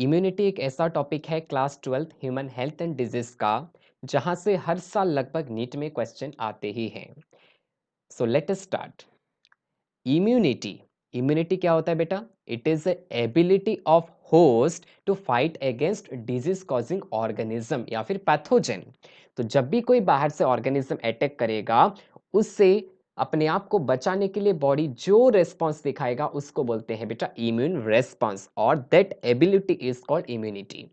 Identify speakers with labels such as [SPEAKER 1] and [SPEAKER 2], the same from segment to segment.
[SPEAKER 1] Immunity एक ऐसा topic है class 12th human health and disease का, जहां से हर साल लगभग नीट में क्वेश्चन आते ही हैं। So let us start. Immunity immunity क्या होता है बेटा? It is ability of host to fight against disease causing organism या फिर पैथोजन। तो जब भी कोई बाहर से ऑर्गेनिज्म अटैक करेगा, उससे अपने आप को बचाने के लिए बॉडी जो रेस्पॉन्स दिखाएगा उसको बोलते हैं बेटा इम्यून रेस्पॉन्स, और that ability is called immunity.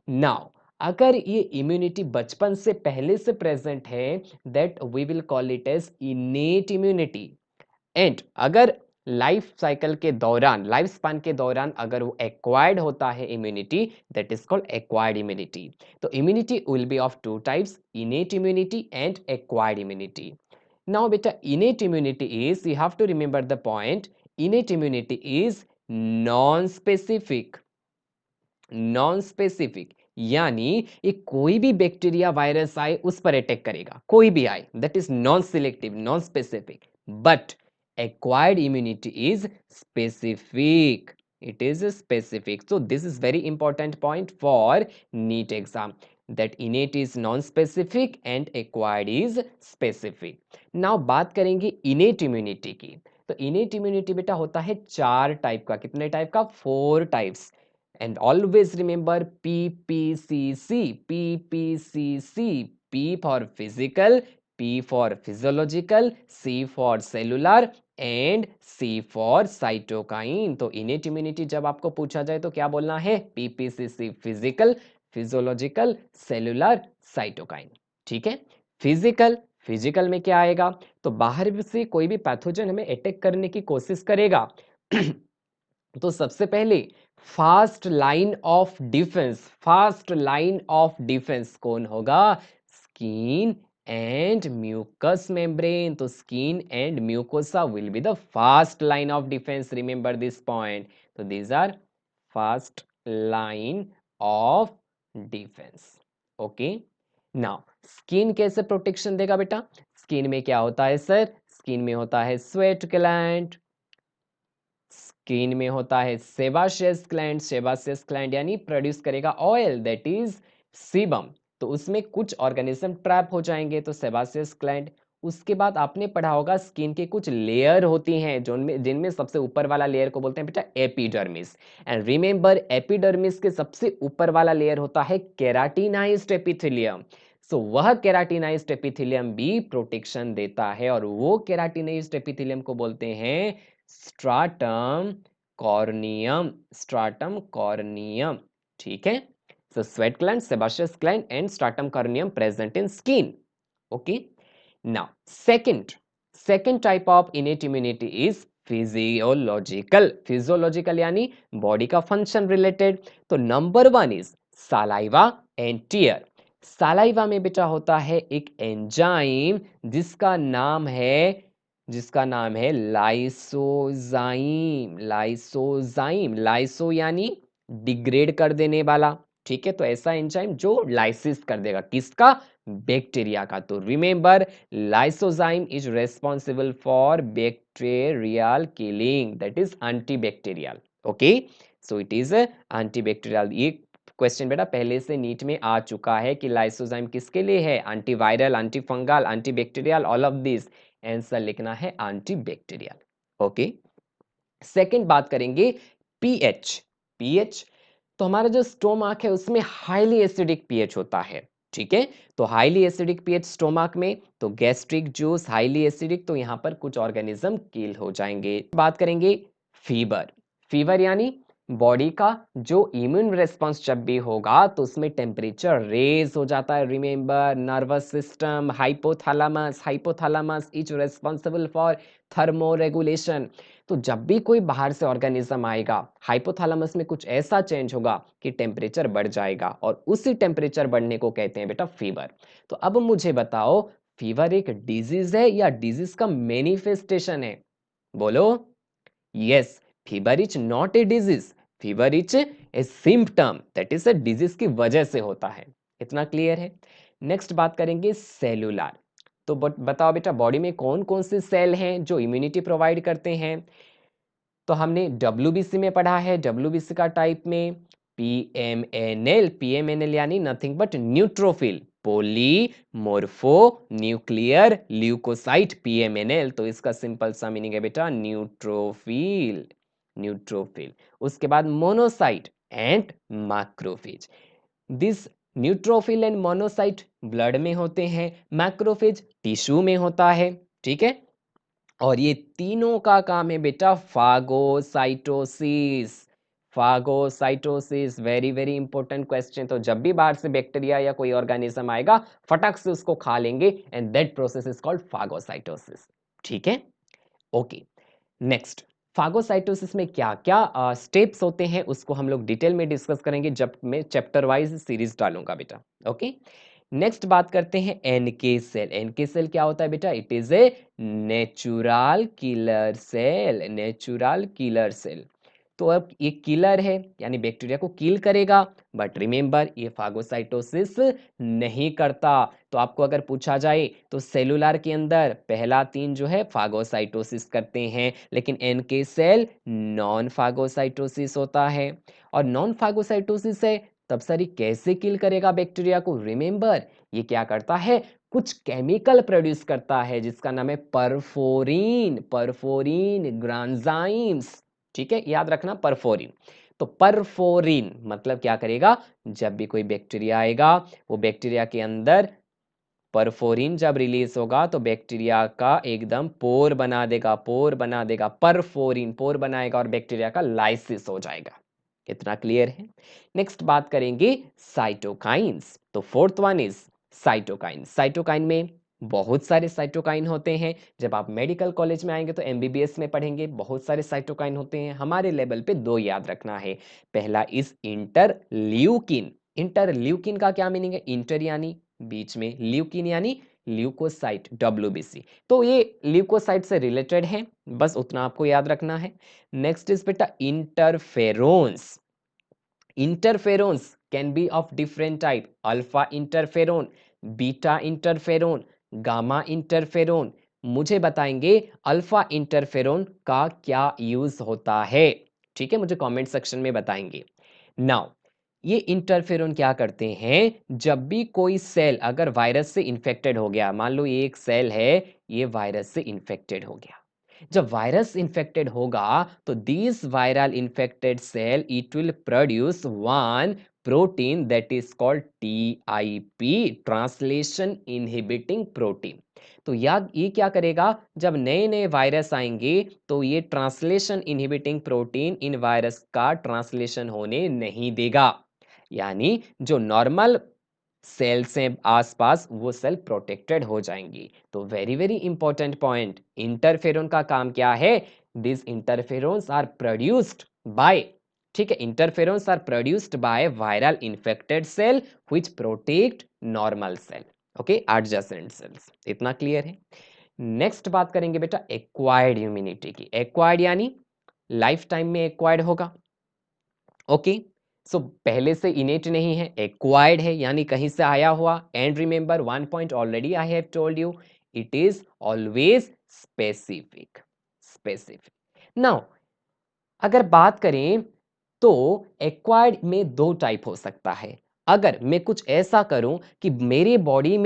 [SPEAKER 1] Now अगर ये इम्यूनिटी बचपन से पहले से प्रेजेंट है, that we will call it as innate immunity. And अगर लाइफ साइकिल के दौरान, लाइफ स्पान के दौरान अगर वो एक्वायर्ड होता है immunity, that is called acquired immunity. तो immunity will be of two types, innate immunity and acquired immunity. Now बेटा innate immunity is, you have to remember the point, innate immunity is non-specific। Non specific यानी ये कोई भी bacteria virus आए उस पर attack करेगा, कोई भी आए, that is non selective, non specific. But acquired immunity is specific, it is specific. So this is very important point for NEET exam, that innate is non specific and acquired is specific. now बात करेंगे innate immunity की। तो innate immunity बेटा होता है 4 type का। कितने type का? 4 types. and always remember PPCC, PPCC, P for physical, P for physiological, C for cellular and C for cytokine। तो innate immunity जब आपको पूछा जाए तो क्या बोलना है? PPCC, physical, physiological, cellular, cytokine। ठीक है। फिजिकल में क्या आएगा? तो बाहर से कोई भी पैथोजन हमें अटैक करने की कोशिश करेगा तो सबसे पहले fast line of defence, fast line of defence कौन होगा? Skin and mucus membrane. तो skin and mucosa will be the fast line of defence, remember this point. तो these are fast line of defence. Okay. Now skin कैसे protection देगा बेटा? Skin में क्या होता है सर? स्किन में होता है स्वेट ग्लैंड, स्किन में होता है सेबाशियस ग्लैंड, सेबाशियस ग्लैंड यानी प्रोड्यूस करेगा ऑयल, दैट इज सीबम। तो उसमें कुछ ऑर्गेनिज्म ट्रैप हो जाएंगे, तो सेबाशियस ग्लैंड। उसके बाद आपने पढ़ा होगा स्किन के कुछ लेयर होती हैं जिनमें सबसे ऊपर वाला लेयर को बोलते हैं बेटा एपिडर्मिस। एंड रिमेंबर एपिडर्मिस के सबसे ऊपर वाला लेयर होता है केराटिनाइज्ड एपिथेलियम। सो वह केराटिनाइज्ड एपिथेलियम भी प्रोटेक्शन देता है, और वो केराटिनाइज्ड एपिथेलियम को बोलते हैं स्ट्राटम कॉर्नियम, स्ट्राटम कॉर्नियम। ठीक है। so sweat gland, sebaceous gland and stratum corneum present in skin. Okay. now second type of innate immunity is physiological. Physiological यानी बॉडी का फंक्शन रिलेटेड। तो number 1 is saliva and tear. Saliva में बेटा होता है एक एंजाइम जिसका नाम है लाइसोजाइम। लाइसोजाइम, लाइसो यानी डिग्रेड कर देने वाला। ठीक है। तो ऐसा एंजाइम जो लाइसिस कर देगा, किसका? बैक्टीरिया का। तो remember lysozyme is responsible for bacterial killing, that is antibacterial. Okay. So it is antibacterial. ये क्वेश्चन बेटा पहले से नीट में आ चुका है कि लाइसोजाइम किसके लिए है? Antiviral, antifungal, antibacterial, all of this. Answer लिखना है एंटीबैक्टीरियल। ओके। सेकंड बात करेंगे पीएच। पीएच तो हमारा जो स्टोमक है उसमें हाईली एसिडिक पीएच होता है। ठीक है। तो हाईली एसिडिक पीएच स्टोमक में, तो गैस्ट्रिक जूस हाईली एसिडिक, तो यहां पर कुछ ऑर्गेनिज्म किल हो जाएंगे। बात करेंगे फीवर। फीवर यानी बॉडी का जो इम्यून रेस्पॉन्स जब भी होगा तो उसमें टेम्परेचर रेज हो जाता है। Remember nervous system, hypothalamus, hypothalamus is responsible for thermo regulation. तो जब भी कोई बाहर से ऑर्गेनिज्म आएगा, हाइपोथैलेमस में कुछ ऐसा चेंज होगा कि टेम्परेचर बढ़ जाएगा, और उसी टेम्परेचर बढ़ने को कहते हैं बेटा फीवर। तो अब मुझे बताओ, फीवर एक डिजीज है या डिजीज का मैनिफेस्टेशन है? बोलो। Yes, fever is not a disease, fever is a symptom, that is a disease की वजह से होता है। इतना क्लियर है। नेक्स्ट बात करेंगे सेलुलर। तो बताओ बेटा बॉडी में कौन कौन से सेल हैं जो इम्यूनिटी प्रोवाइड करते हैं? तो हमने डब्ल्यूबीसी में पढ़ा है, डब्ल्यूबीसी का टाइप में पीएमएनएल यानी nothing but neutrophil, polymorphonuclear leukocyte PMNL. तो इसका सिंपल सा मीनिंग है बेटा न्यूट्रोफिल, न्यूट्रोफिल। उसके बाद monocyte and macrophage. This neutrophil and monocyte blood में होते हैं, मैक्रोफेज टिश्यू में होता है, ठीक है। और ये तीनों का काम है बेटा phagocytosis. Phagocytosis very very important question. तो जब भी बाहर से बैक्टीरिया या कोई ऑर्गेनिज्म आएगा फटक से उसको खा लेंगे and that process is called phagocytosis, ठीक है। ओके, नेक्स्ट, फागोसाइटोसिस में क्या क्या स्टेप्स होते हैं उसको हम लोग डिटेल में डिस्कस करेंगे जब मैं चैप्टर वाइज सीरीज डालूंगा बेटा। ओके, नेक्स्ट बात करते हैं एनके सेल। एनके सेल क्या होता है बेटा? It is a natural killer cell, natural killer cell. तो अब ये किलर है यानी बैक्टीरिया को किल करेगा, बट रिमेंबर ये फागोसाइटोसिस नहीं करता। तो आपको अगर पूछा जाए तो सेलुलर के अंदर पहला 3 जो है फागोसाइटोसिस करते हैं, लेकिन एनके सेल नॉन फागोसाइटोसिस होता है। और नॉन फागोसाइटोसिस है तब सर ये कैसे किल करेगा बैक्टीरिया को? रिमेंबर ये क्या करता है, कुछ केमिकल प्रोड्यूस करता है जिसका नाम है परफोरिन, परफोरिन ग्रांजाइम्स, ठीक है, याद रखना परफोरिन। तो परफोरिन मतलब क्या करेगा, जब भी कोई बैक्टीरिया आएगा वो बैक्टीरिया के अंदर परफोरिन जब रिलीज होगा तो बैक्टीरिया का एकदम पोर बना देगा, पोर बना देगा। परफोरिन पोर बनाएगा और बैक्टीरिया का लाइसिस हो जाएगा। इतना क्लियर है? नेक्स्ट बात करेंगे साइटोकाइंस। तो fourth one is cytokine. Cytokine में बहुत सारे साइटोकाइन होते हैं। जब आप मेडिकल कॉलेज में आएंगे तो एमबीबीएस में पढ़ेंगे, बहुत सारे साइटोकाइन होते हैं। हमारे लेवल पे 2 याद रखना है। पहला इज इंटरल्यूकिन। इंटरल्यूकिन का क्या मीनिंग है? इंटर यानी बीच में, ल्यूकिन यानी ल्यूकोसाइट, डब्ल्यूबीसी। तो ये ल्यूकोसाइट से रिलेटेड है, बस उतना आपको याद रखना है। नेक्स्ट इज बेटा interferons. Interferons can be of different type, alpha interferon, beta interferon, gamma interferon. मुझे बताएंगे अल्फा इंटरफेरोन का क्या यूज होता है, ठीक है, मुझे कमेंट सेक्शन में बताएंगे। नाउ ये इंटरफेरोन क्या करते हैं, जब भी कोई सेल अगर वायरस से इन्फेक्टेड हो गया, मान लो ये एक सेल है, ये वायरस से इन्फेक्टेड हो गया, जब वायरस इन्फेक्टेड होगा तो this viral infected cell it will produce one protein that is called TIP, translation inhibiting protein. तो याद ये क्या करेगा, जब नए नए वायरस आएंगे तो ये ट्रांसलेशन इनहिबिटिंग प्रोटीन इन वायरस का ट्रांसलेशन होने नहीं देगा, यानी जो नॉर्मल सेल से आसपास वो सेल प्रोटेक्टेड हो जाएंगी। तो very very important point, interferon का काम क्या है? This interferons are produced by, ठीक है, interferons are produced by viral infected cell which protect normal cell, okay, adjacent cells. इतना क्लियर है? नेक्स्ट बात करेंगे बेटा एक्वायर्ड इम्यूनिटी की। एक्वायर्ड यानी लाइफ टाइम में एक्वायर्ड होगा, ओके। सो पहले से इनेट नहीं है, एक्वायर्ड है यानी कहीं से आया हुआ। And remember one point already I have told you, it is always specific, specific. Now अगर बात करें तो एक्वायर्ड में 2 टाइप हो सकता है। अगर मैं कुछ ऐसा करूं कि मेरे बॉडी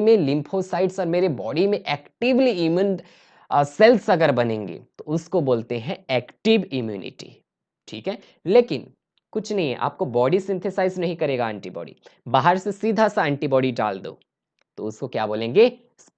[SPEAKER 1] में लिम्फोसाइट्स और मेरे बॉडी में एक्टिवली इम्यून सेल्स अगर बनेंगे तो उसको बोलते हैं एक्टिव इम्यूनिटी, ठीक है। लेकिन कुछ नहीं है, आपको बॉडी सिंथेसाइज नहीं करेगा एंटीबॉडी, बाहर से सीधा सा एंटीबॉडी डाल दो तो उसको क्या बोलेंगे?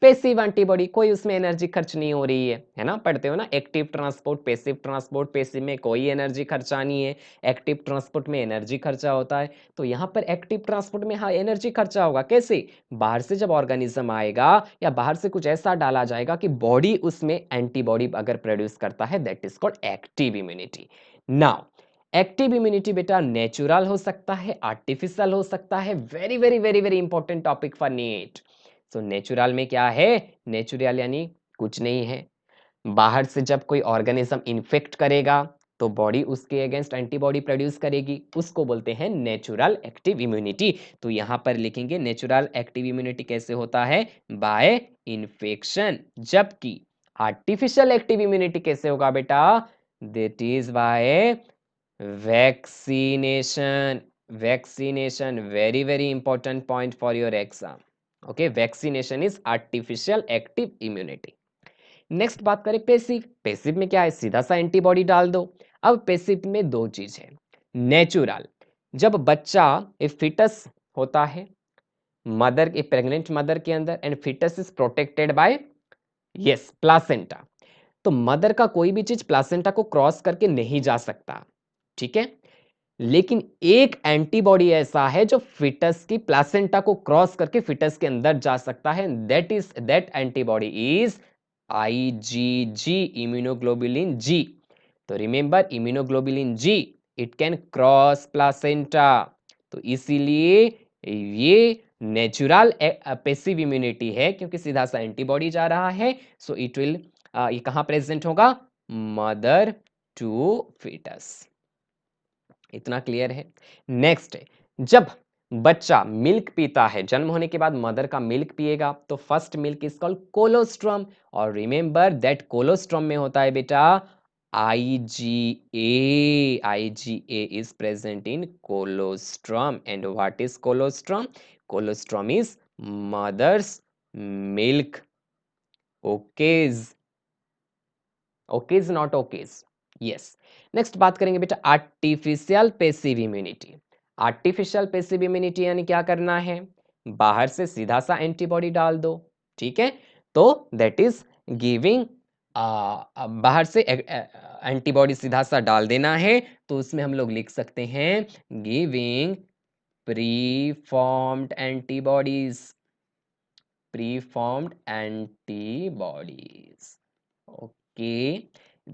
[SPEAKER 1] Passive antibody. कोई उसमें एनर्जी खर्च नहीं हो रही है ना, पढ़ते हो ना, active transport passive transport. Passive में कोई एनर्जी खर्चा नहीं है, एक्टिव ट्रांसपोर्ट में एनर्जी खर्चा होता है। तो यहाँ पर एक्टिव ट्रांसपोर्ट में हाँ एनर्जी खर्चा होगा। कैसे? बाहर से जब ऑर्गेनिज्म आएगा या बाहर से कुछ ऐसा डाला जाएगा कि बॉडी उसमें एंटीबॉडी अगर प्रोड्यूस करता है, that is called active immunity. Now active immunity बेटा नेचुरल हो सकता है, आर्टिफिशियल हो सकता है। Very very very very important topic for NEET. So natural में क्या है? नेचुरल यानी कुछ नहीं है, बाहर से जब कोई ऑर्गेनिज्म इन्फेक्ट करेगा तो बॉडी उसके अगेंस्ट एंटीबॉडी प्रोड्यूस करेगी, उसको बोलते हैं नेचुरल एक्टिव इम्यूनिटी। तो यहां पर लिखेंगे नेचुरल एक्टिव इम्यूनिटी कैसे होता है? Bye infection. जबकि आर्टिफिशियल एक्टिव इम्यूनिटी कैसे होगा बेटा? That is by vaccination. Vaccination, very very important point for your exam. Okay, vaccination is artificial active immunity. Next बात करें पेसिव। पेसिव में क्या है, सीधा सा एंटीबॉडी डाल दो। अब पेसिव में दो चीज है, नेचुरल, जब बच्चा एक फिटस होता है मदर, एक प्रेग्नेंट मदर के अंदर, and fetus is protected by yes placenta, तो मदर का कोई भी चीज प्लासेंटा को क्रॉस करके नहीं जा सकता, ठीक है। लेकिन एक एंटीबॉडी ऐसा है जो फिटस की प्लासेंटा को क्रॉस करके फिटस के अंदर जा सकता है, that antibody is IgG, immunoglobulin G. तो remember immunoglobulin G, it can cross placenta, तो इसीलिए ये नेचुरल पैसिव इम्यूनिटी है, क्योंकि सीधा सा एंटीबॉडी जा रहा है। सो इट विल, ये कहां प्रेजेंट होगा, मदर टू फिटस। इतना क्लियर है। नेक्स्ट है, जब बच्चा मिल्क पीता है, जन्म होने के बाद मदर का मिल्क पिएगा, तो first milk is called colostrum, और रिमेंबर दैट कोलोस्ट्रम में होता है बेटा IgA. IgA is present in colostrum. And what is colostrum? Colostrum is mother's milk. Okays. Okays, not okays. Yes. Next बात करेंगे बेटा artificial passive immunity. Artificial passive immunity यानी क्या करना है, बाहर से सीधा सा एंटीबॉडी डाल दो, ठीक है। तो दैट इज गिविंग, बाहर से एंटीबॉडी सीधा सा डाल देना है, तो उसमें हम लोग लिख सकते हैं giving pre formed antibodies, pre formed antibodies. Okay,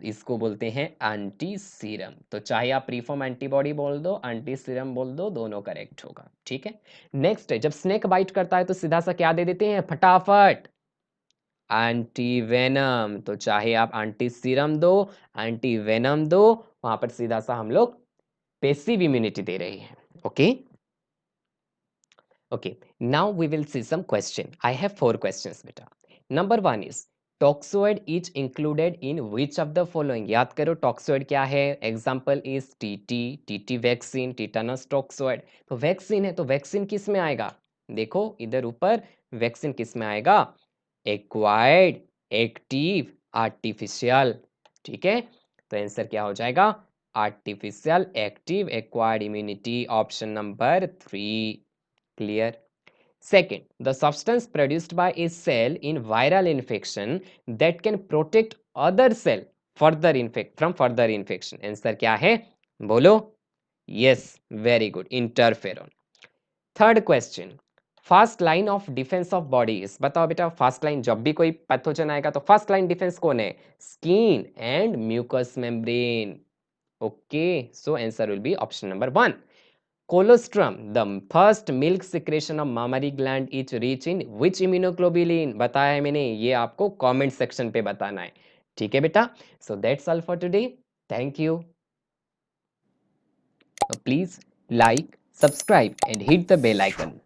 [SPEAKER 1] इसको बोलते हैं एंटी सीरम। तो चाहे आप प्रीफॉर्म एंटीबॉडी बोल दो, एंटी सीरम बोल दो, दोनों करेक्ट होगा, ठीक है। नेक्स्ट है, जब स्नेक बाइट करता है तो सीधा सा क्या दे देते हैं फटाफट, एंटी वेनम। तो चाहे आप एंटी सीरम दो, एंटी वेनम दो, वहां पर सीधा सा हम लोग पैसिव इम्यूनिटी दे रहे हैं। Okay, okay, now we will see some question. I have 4 questions beta. Number 1 is toxoid is included in which of the following? याद करो toxoid क्या है, example is TT vaccine, tetanus toxoid। तो vaccine है, तो vaccine किस में आएगा, देखो इधर ऊपर वैक्सीन किस में आएगा, एक्वायर्ड, एक्टिव, आर्टिफिशियल, ठीक है। तो आंसर क्या हो जाएगा, artificial active acquired immunity, option number 3। Clear? Second, the substance produced by a cell in viral infection that can protect other cell from further infection. Answer क्या है, बोलो? Yes, very good. Interferon. Third question, first line of defence of bodies. बताओ बेटा, first line जब भी कोई pathogen आएगा तो फर्स्ट लाइन डिफेंस कौन है, skin and mucus membrane. Okay, so answer will be option number 1। Colostrum, the first milk secretion of mammary gland is rich in which immunoglobulin? बताया है मैंने, ये आपको कमेंट सेक्शन पे बताना है, ठीक है बेटा। So that's all for today, thank you. Please like, subscribe and hit the bell icon.